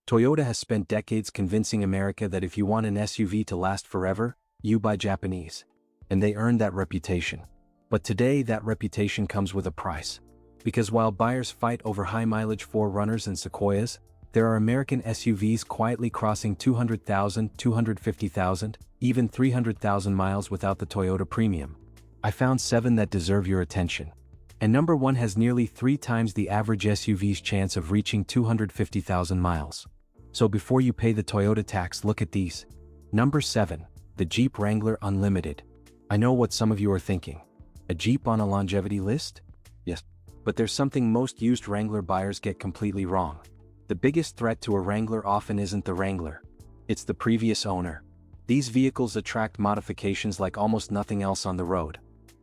Toyota has spent decades convincing America that if you want an SUV to last forever, you buy Japanese. And they earned that reputation. But today that reputation comes with a price. Because while buyers fight over high-mileage 4Runners and Sequoias, there are American SUVs quietly crossing 200,000, 250,000, even 300,000 miles without the Toyota premium. I found 7 that deserve your attention. And number 1 has nearly 3 times the average SUV's chance of reaching 250,000 miles. So before you pay the Toyota tax, look at these. Number 7, the Jeep Wrangler Unlimited. I know what some of you are thinking. A Jeep on a longevity list? Yes. But there's something most used Wrangler buyers get completely wrong. The biggest threat to a Wrangler often isn't the Wrangler. It's the previous owner. These vehicles attract modifications like almost nothing else on the road.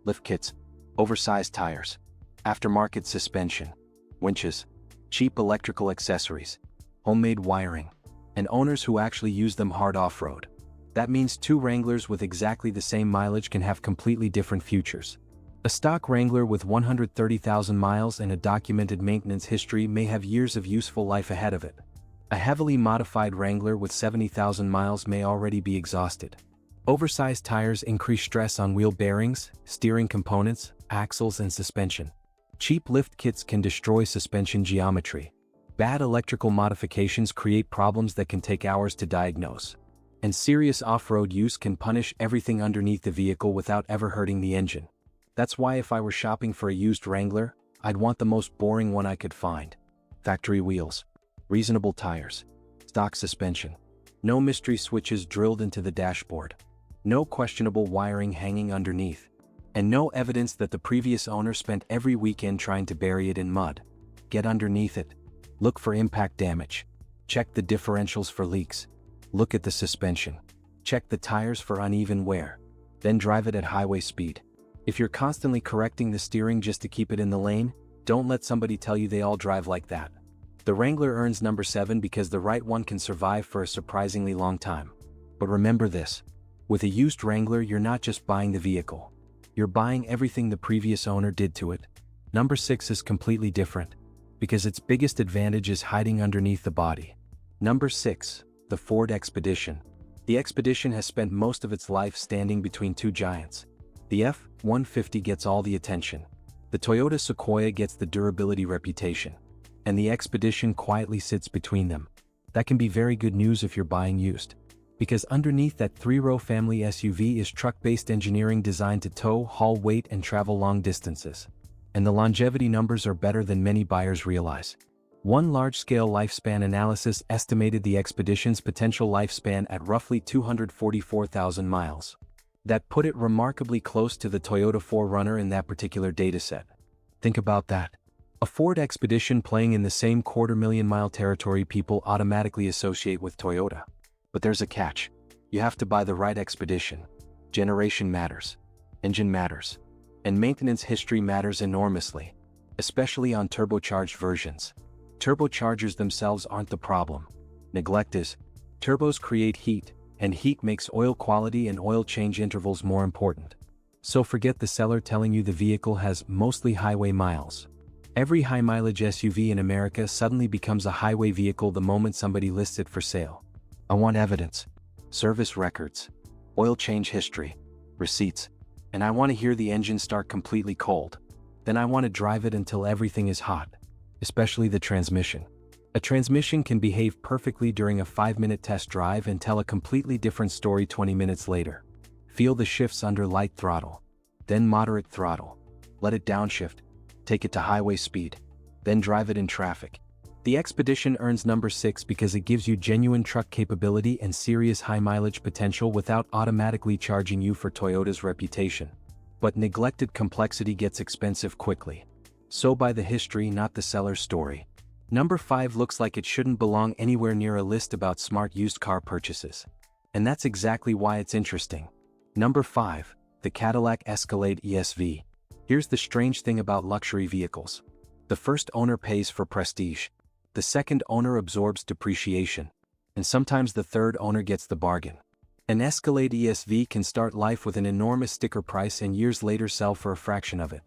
Lift kits, oversized tires, aftermarket suspension, winches, cheap electrical accessories, homemade wiring, and owners who actually use them hard off-road. That means 2 Wranglers with exactly the same mileage can have completely different futures. A stock Wrangler with 130,000 miles and a documented maintenance history may have years of useful life ahead of it. A heavily modified Wrangler with 70,000 miles may already be exhausted. Oversized tires increase stress on wheel bearings, steering components, axles, and suspension. Cheap lift kits can destroy suspension geometry. Bad electrical modifications create problems that can take hours to diagnose. And serious off-road use can punish everything underneath the vehicle without ever hurting the engine. That's why if I were shopping for a used Wrangler, I'd want the most boring one I could find. Factory wheels, reasonable tires, stock suspension, no mystery switches drilled into the dashboard, no questionable wiring hanging underneath, and no evidence that the previous owner spent every weekend trying to bury it in mud. Get underneath it. Look for impact damage. Check the differentials for leaks. Look at the suspension. Check the tires for uneven wear. Then drive it at highway speed. If you're constantly correcting the steering just to keep it in the lane, don't let somebody tell you they all drive like that. The Wrangler earns number 7 because the right one can survive for a surprisingly long time. But remember this, with a used Wrangler you're not just buying the vehicle. You're buying everything the previous owner did to it. Number 6 is completely different, because its biggest advantage is hiding underneath the body. Number 6, the Ford Expedition. The Expedition has spent most of its life standing between 2 giants. The F-150 gets all the attention. The Toyota Sequoia gets the durability reputation. And the Expedition quietly sits between them. That can be very good news if you're buying used. Because underneath that 3-row family SUV is truck-based engineering designed to tow, haul weight, and travel long distances. And the longevity numbers are better than many buyers realize. One large-scale lifespan analysis estimated the Expedition's potential lifespan at roughly 244,000 miles. That put it remarkably close to the Toyota 4Runner in that particular dataset. Think about that. A Ford Expedition playing in the same 250,000-mile territory people automatically associate with Toyota. But there's a catch. You have to buy the right Expedition. Generation matters. Engine matters. And maintenance history matters enormously, especially on turbocharged versions. Turbochargers themselves aren't the problem. Neglect is. Turbos create heat, and heat makes oil quality and oil change intervals more important. So forget the seller telling you the vehicle has mostly highway miles. Every high-mileage SUV in America suddenly becomes a highway vehicle the moment somebody lists it for sale. I want evidence, service records, oil change history, receipts, and I want to hear the engine start completely cold. Then I want to drive it until everything is hot, especially the transmission. A transmission can behave perfectly during a 5-minute test drive and tell a completely different story 20 minutes later. Feel the shifts under light throttle, then moderate throttle. Let it downshift, take it to highway speed, then drive it in traffic. The Expedition earns number 6 because it gives you genuine truck capability and serious high-mileage potential without automatically charging you for Toyota's reputation. But neglected complexity gets expensive quickly. So buy the history, not the seller's story. Number 5 looks like it shouldn't belong anywhere near a list about smart used car purchases. And that's exactly why it's interesting. Number 5, the Cadillac Escalade ESV. Here's the strange thing about luxury vehicles. The first owner pays for prestige. The second owner absorbs depreciation. And sometimes the third owner gets the bargain. An Escalade ESV can start life with an enormous sticker price and years later sell for a fraction of it.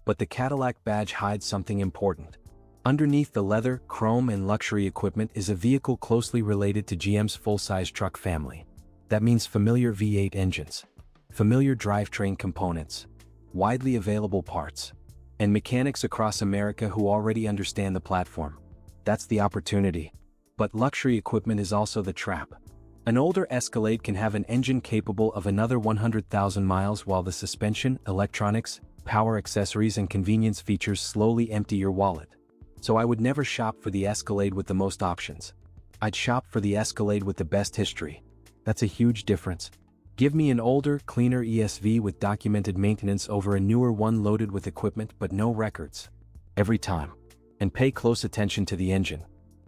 But the Cadillac badge hides something important. Underneath the leather, chrome and luxury equipment is a vehicle closely related to GM's full-size truck family. That means familiar V8 engines, familiar drivetrain components, widely available parts, and mechanics across America who already understand the platform. That's the opportunity. But luxury equipment is also the trap. An older Escalade can have an engine capable of another 100,000 miles while the suspension, electronics, power accessories and convenience features slowly empty your wallet. So I would never shop for the Escalade with the most options. I'd shop for the Escalade with the best history. That's a huge difference. Give me an older, cleaner ESV with documented maintenance over a newer one loaded with equipment but no records. Every time. And pay close attention to the engine.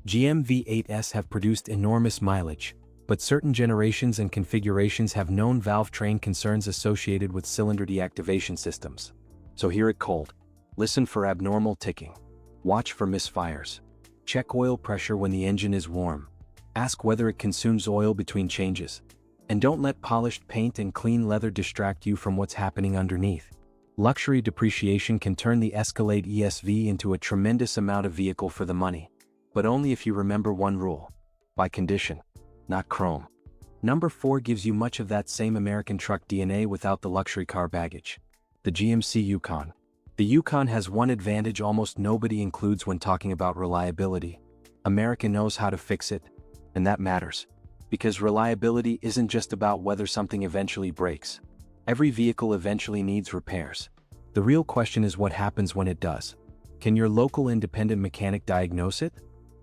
GM V8s have produced enormous mileage, but certain generations and configurations have known valve train concerns associated with cylinder deactivation systems. So hear it cold. Listen for abnormal ticking. Watch for misfires. Check oil pressure when the engine is warm. Ask whether it consumes oil between changes. And don't let polished paint and clean leather distract you from what's happening underneath. Luxury depreciation can turn the Escalade ESV into a tremendous amount of vehicle for the money. But only if you remember one rule. Buy condition, not chrome. Number 4 gives you much of that same American truck DNA without the luxury car baggage. The GMC Yukon. The Yukon has one advantage almost nobody includes when talking about reliability. America knows how to fix it, and that matters. Because reliability isn't just about whether something eventually breaks. Every vehicle eventually needs repairs. The real question is what happens when it does. Can your local independent mechanic diagnose it?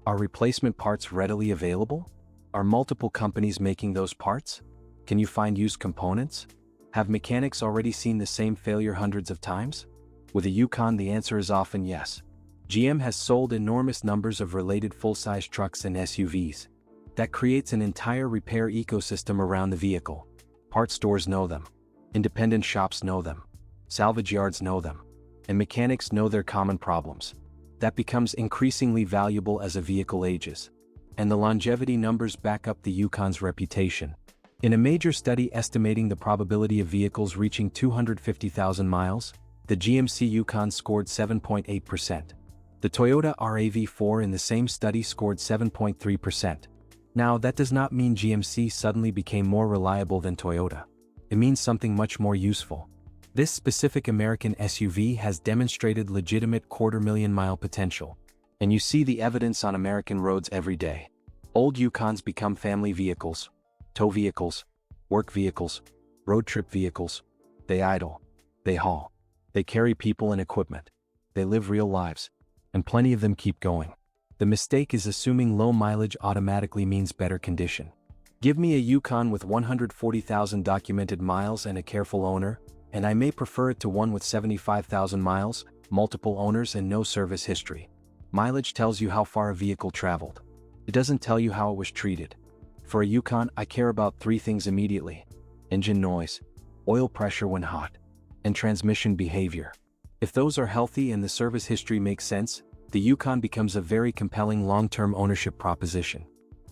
Are replacement parts readily available? Are multiple companies making those parts? Can you find used components? Have mechanics already seen the same failure hundreds of times? With a Yukon, the answer is often yes. GM has sold enormous numbers of related full-size trucks and SUVs. That creates an entire repair ecosystem around the vehicle. Part stores know them. Independent shops know them. Salvage yards know them. And mechanics know their common problems. That becomes increasingly valuable as a vehicle ages. And the longevity numbers back up the Yukon's reputation. In a major study estimating the probability of vehicles reaching 250,000 miles, the GMC Yukon scored 7.8%. The Toyota RAV4 in the same study scored 7.3%. Now, that does not mean GMC suddenly became more reliable than Toyota. It means something much more useful. This specific American SUV has demonstrated legitimate 250,000-mile potential. And you see the evidence on American roads every day. Old Yukons become family vehicles, tow vehicles, work vehicles, road trip vehicles. They idle. They haul. They carry people and equipment. They live real lives. And plenty of them keep going. The mistake is assuming low mileage automatically means better condition. Give me a Yukon with 140,000 documented miles and a careful owner, and I may prefer it to one with 75,000 miles, multiple owners and no service history. Mileage tells you how far a vehicle traveled. It doesn't tell you how it was treated. For a Yukon, I care about 3 things immediately: engine noise, oil pressure when hot, and transmission behavior. If those are healthy and the service history makes sense, the Yukon becomes a very compelling long-term ownership proposition.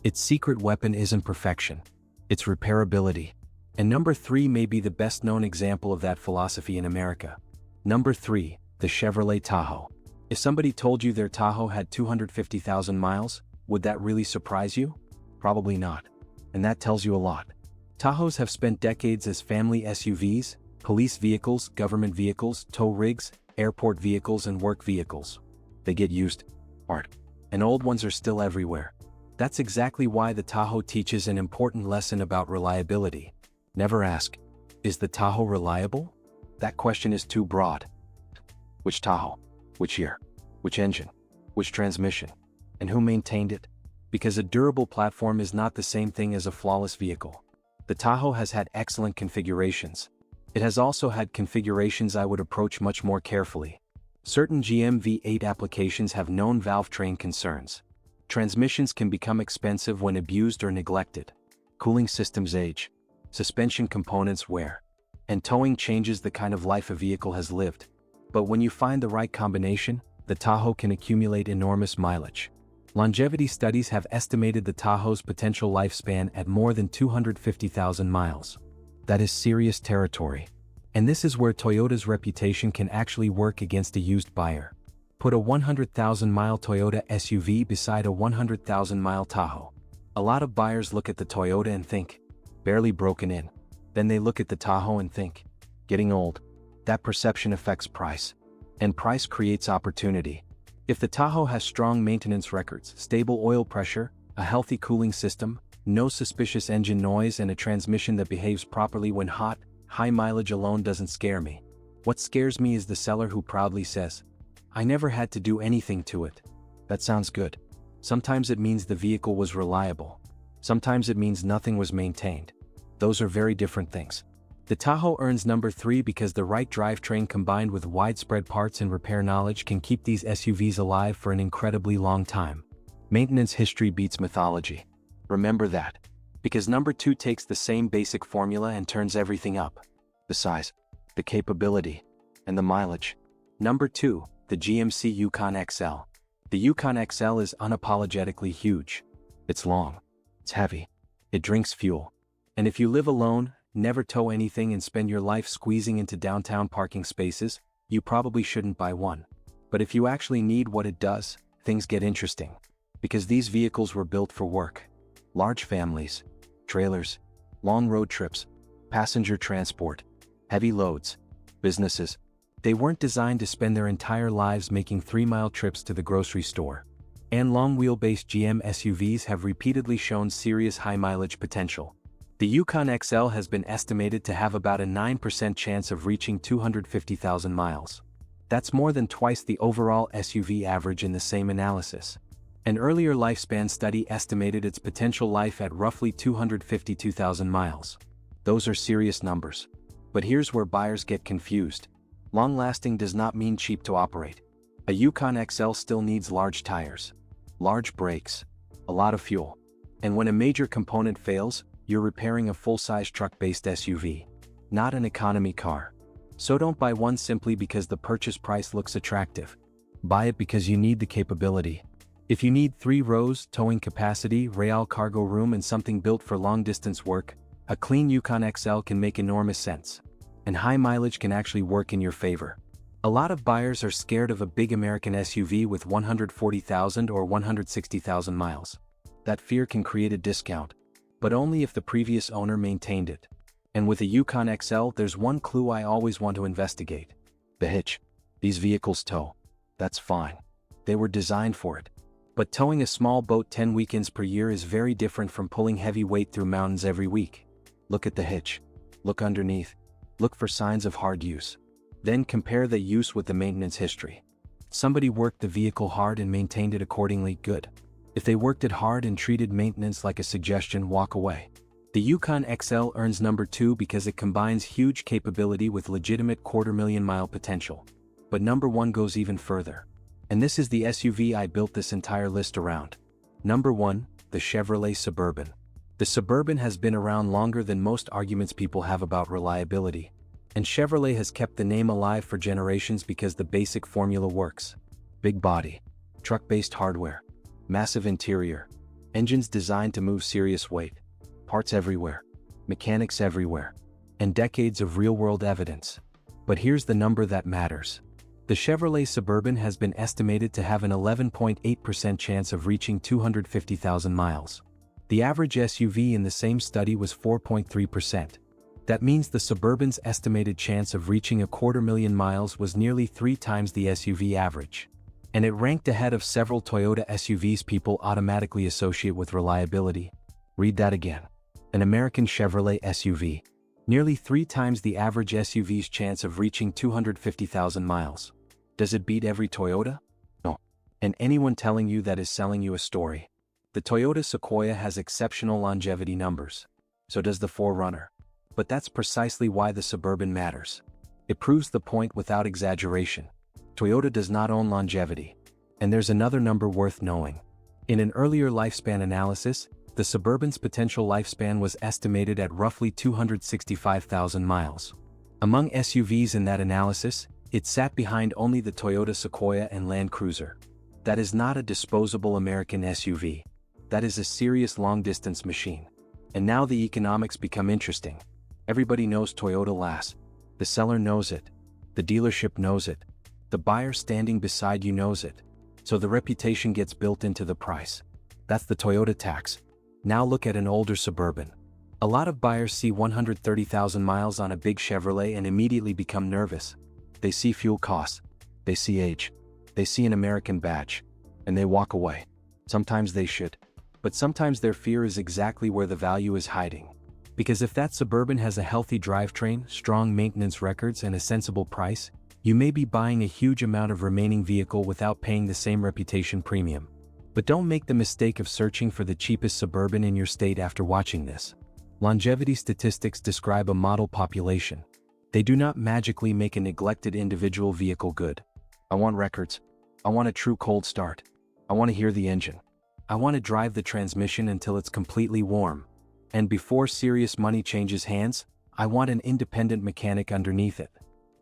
Its secret weapon isn't perfection. It's repairability. And number 3 may be the best-known example of that philosophy in America. Number 3, the Chevrolet Tahoe. If somebody told you their Tahoe had 250,000 miles, would that really surprise you? Probably not. And that tells you a lot. Tahoes have spent decades as family SUVs, police vehicles, government vehicles, tow rigs, airport vehicles and work vehicles. They get used, art, and old ones are still everywhere. That's exactly why the Tahoe teaches an important lesson about reliability. Never ask, is the Tahoe reliable? That question is too broad. Which Tahoe? Which year? Which engine? Which transmission? And who maintained it? Because a durable platform is not the same thing as a flawless vehicle. The Tahoe has had excellent configurations. It has also had configurations I would approach much more carefully. Certain GM V8 applications have known valve train concerns. Transmissions can become expensive when abused or neglected. Cooling systems age. Suspension components wear. And towing changes the kind of life a vehicle has lived. But when you find the right combination, the Tahoe can accumulate enormous mileage. Longevity studies have estimated the Tahoe's potential lifespan at more than 250,000 miles. That is serious territory. And this is where Toyota's reputation can actually work against a used buyer. Put a 100,000-mile Toyota SUV beside a 100,000-mile Tahoe. A lot of buyers look at the Toyota and think, barely broken in. Then they look at the Tahoe and think, getting old. That perception affects price. And price creates opportunity. If the Tahoe has strong maintenance records, stable oil pressure, a healthy cooling system, no suspicious engine noise, and a transmission that behaves properly when hot, high mileage alone doesn't scare me. What scares me is the seller who proudly says, I never had to do anything to it. That sounds good. Sometimes it means the vehicle was reliable. Sometimes it means nothing was maintained. Those are very different things. The Tahoe earns number 3 because the right drivetrain combined with widespread parts and repair knowledge can keep these SUVs alive for an incredibly long time. Maintenance history beats mythology. Remember that. Because number 2 takes the same basic formula and turns everything up. The size, the capability, and the mileage. Number 2, the GMC Yukon XL. The Yukon XL is unapologetically huge. It's long. It's heavy. It drinks fuel. And if you live alone, never tow anything, and spend your life squeezing into downtown parking spaces, you probably shouldn't buy one. But if you actually need what it does, things get interesting. Because these vehicles were built for work. Large families, trailers, long road trips, passenger transport, heavy loads, businesses. They weren't designed to spend their entire lives making 3-mile trips to the grocery store. And long-wheelbase GM SUVs have repeatedly shown serious high-mileage potential. The Yukon XL has been estimated to have about a 9% chance of reaching 250,000 miles. That's more than twice the overall SUV average in the same analysis. An earlier lifespan study estimated its potential life at roughly 252,000 miles. Those are serious numbers. But here's where buyers get confused. Long-lasting does not mean cheap to operate. A Yukon XL still needs large tires, large brakes, a lot of fuel. And when a major component fails, you're repairing a full-size truck-based SUV, not an economy car. So don't buy one simply because the purchase price looks attractive. Buy it because you need the capability. If you need 3 rows, towing capacity, real cargo room, and something built for long-distance work, a clean Yukon XL can make enormous sense. And high mileage can actually work in your favor. A lot of buyers are scared of a big American SUV with 140,000 or 160,000 miles. That fear can create a discount, but only if the previous owner maintained it. And with a Yukon XL, there's one clue I always want to investigate. The hitch. These vehicles tow. That's fine. They were designed for it. But towing a small boat 10 weekends per year is very different from pulling heavy weight through mountains every week. Look at the hitch. Look underneath. Look for signs of hard use. Then compare the use with the maintenance history. Somebody worked the vehicle hard and maintained it accordingly, good. If they worked it hard and treated maintenance like a suggestion, walk away. The Yukon XL earns number 2 because it combines huge capability with legitimate 250,000-mile potential. But number 1 goes even further. And this is the SUV I built this entire list around. Number 1, the Chevrolet Suburban. The Suburban has been around longer than most arguments people have about reliability. And Chevrolet has kept the name alive for generations because the basic formula works. Big body, truck-based hardware, massive interior, engines designed to move serious weight, parts everywhere, mechanics everywhere, and decades of real-world evidence. But here's the number that matters. The Chevrolet Suburban has been estimated to have an 11.8% chance of reaching 250,000 miles. The average SUV in the same study was 4.3%. That means the Suburban's estimated chance of reaching 250,000 miles was nearly 3 times the SUV average. And it ranked ahead of several Toyota SUVs people automatically associate with reliability. Read that again. An American Chevrolet SUV. Nearly 3 times the average SUV's chance of reaching 250,000 miles. Does it beat every Toyota? No. And anyone telling you that is selling you a story. The Toyota Sequoia has exceptional longevity numbers. So does the 4Runner. But that's precisely why the Suburban matters. It proves the point without exaggeration. Toyota does not own longevity. And there's another number worth knowing. In an earlier lifespan analysis, the Suburban's potential lifespan was estimated at roughly 265,000 miles. Among SUVs in that analysis, it sat behind only the Toyota Sequoia and Land Cruiser. That is not a disposable American SUV. That is a serious long-distance machine. And now the economics become interesting. Everybody knows Toyota lasts. The seller knows it. The dealership knows it. The buyer standing beside you knows it. So the reputation gets built into the price. That's the Toyota tax. Now look at an older Suburban. A lot of buyers see 130,000 miles on a big Chevrolet and immediately become nervous. They see fuel costs. They see age. They see an American badge. And they walk away. Sometimes they should. But sometimes their fear is exactly where the value is hiding. Because if that Suburban has a healthy drivetrain, strong maintenance records, and a sensible price, you may be buying a huge amount of remaining vehicle without paying the same reputation premium. But don't make the mistake of searching for the cheapest Suburban in your state after watching this. Longevity statistics describe a model population. They do not magically make a neglected individual vehicle good. I want records. I want a true cold start. I want to hear the engine. I want to drive the transmission until it's completely warm. And before serious money changes hands, I want an independent mechanic underneath it.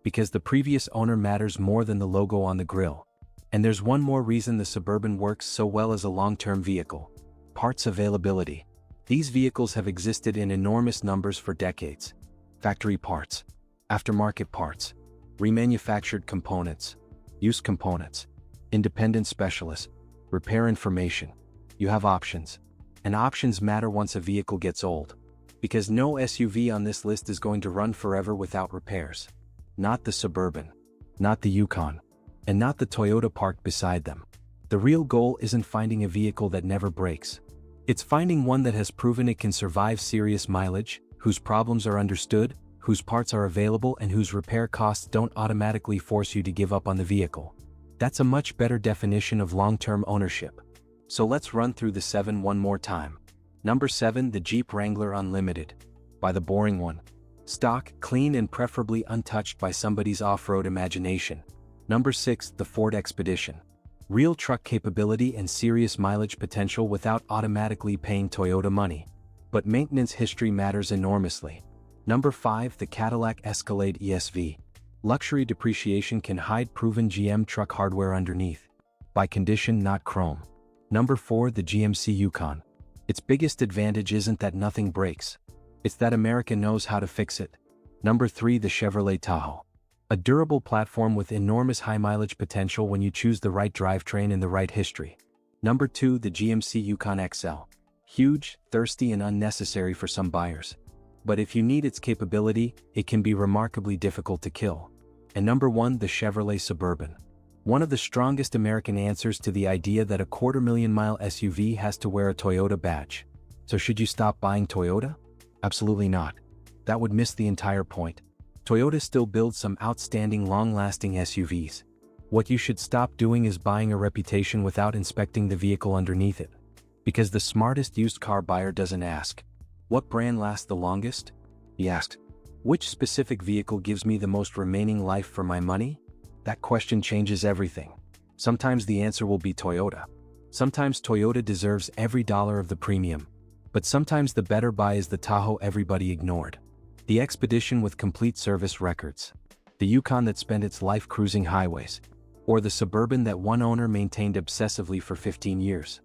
Because the previous owner matters more than the logo on the grille. And there's one more reason the Suburban works so well as a long-term vehicle. Parts availability. These vehicles have existed in enormous numbers for decades. Factory parts, aftermarket parts, remanufactured components, used components, independent specialists, repair information. You have options. And options matter once a vehicle gets old. Because no SUV on this list is going to run forever without repairs. Not the Suburban, not the Yukon, and not the Toyota parked beside them. The real goal isn't finding a vehicle that never breaks. It's finding one that has proven it can survive serious mileage, whose problems are understood, whose parts are available, and whose repair costs don't automatically force you to give up on the vehicle. That's a much better definition of long-term ownership. So let's run through the 7 one more time. Number 7, the Jeep Wrangler Unlimited. Buy the boring one. Stock, clean, and preferably untouched by somebody's off-road imagination. Number 6, the Ford Expedition. Real truck capability and serious mileage potential without automatically paying Toyota money. But maintenance history matters enormously. Number 5, the Cadillac Escalade ESV. Luxury depreciation can hide proven GM truck hardware underneath. By condition, not chrome. Number 4, the GMC Yukon. Its biggest advantage isn't that nothing breaks. It's that America knows how to fix it. Number 3, the Chevrolet Tahoe. A durable platform with enormous high mileage potential when you choose the right drivetrain and the right history. Number 2, the GMC Yukon XL. Huge, thirsty, and unnecessary for some buyers. But if you need its capability, it can be remarkably difficult to kill. And number 1, the Chevrolet Suburban. One of the strongest American answers to the idea that a 250,000-mile SUV has to wear a Toyota badge. So should you stop buying Toyota? Absolutely not. That would miss the entire point. Toyota still builds some outstanding long-lasting SUVs. What you should stop doing is buying a reputation without inspecting the vehicle underneath it. Because the smartest used car buyer doesn't ask, what brand lasts the longest? He asks, which specific vehicle gives me the most remaining life for my money? That question changes everything. Sometimes the answer will be Toyota. Sometimes Toyota deserves every dollar of the premium. But sometimes the better buy is the Tahoe everybody ignored. The Expedition with complete service records. The Yukon that spent its life cruising highways. Or the Suburban that one owner maintained obsessively for 15 years.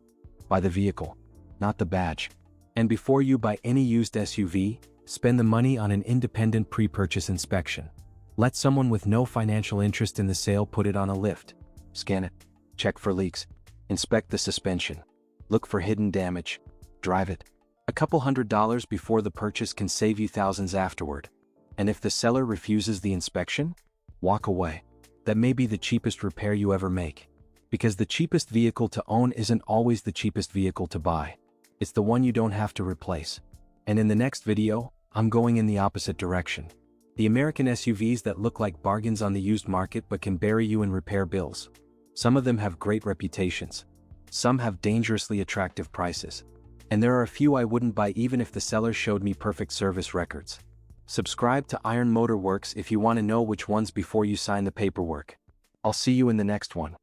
Buy the vehicle, not the badge. And before you buy any used SUV, spend the money on an independent pre-purchase inspection. Let someone with no financial interest in the sale put it on a lift. Scan it. Check for leaks. Inspect the suspension. Look for hidden damage. Drive it. A couple $100 before the purchase can save you thousands afterward. And if the seller refuses the inspection, walk away. That may be the cheapest repair you ever make. Because the cheapest vehicle to own isn't always the cheapest vehicle to buy. It's the one you don't have to replace. And in the next video, I'm going in the opposite direction. The American SUVs that look like bargains on the used market but can bury you in repair bills. Some of them have great reputations. Some have dangerously attractive prices. And there are a few I wouldn't buy even if the seller showed me perfect service records. Subscribe to Iron Motor Works if you want to know which ones before you sign the paperwork. I'll see you in the next one.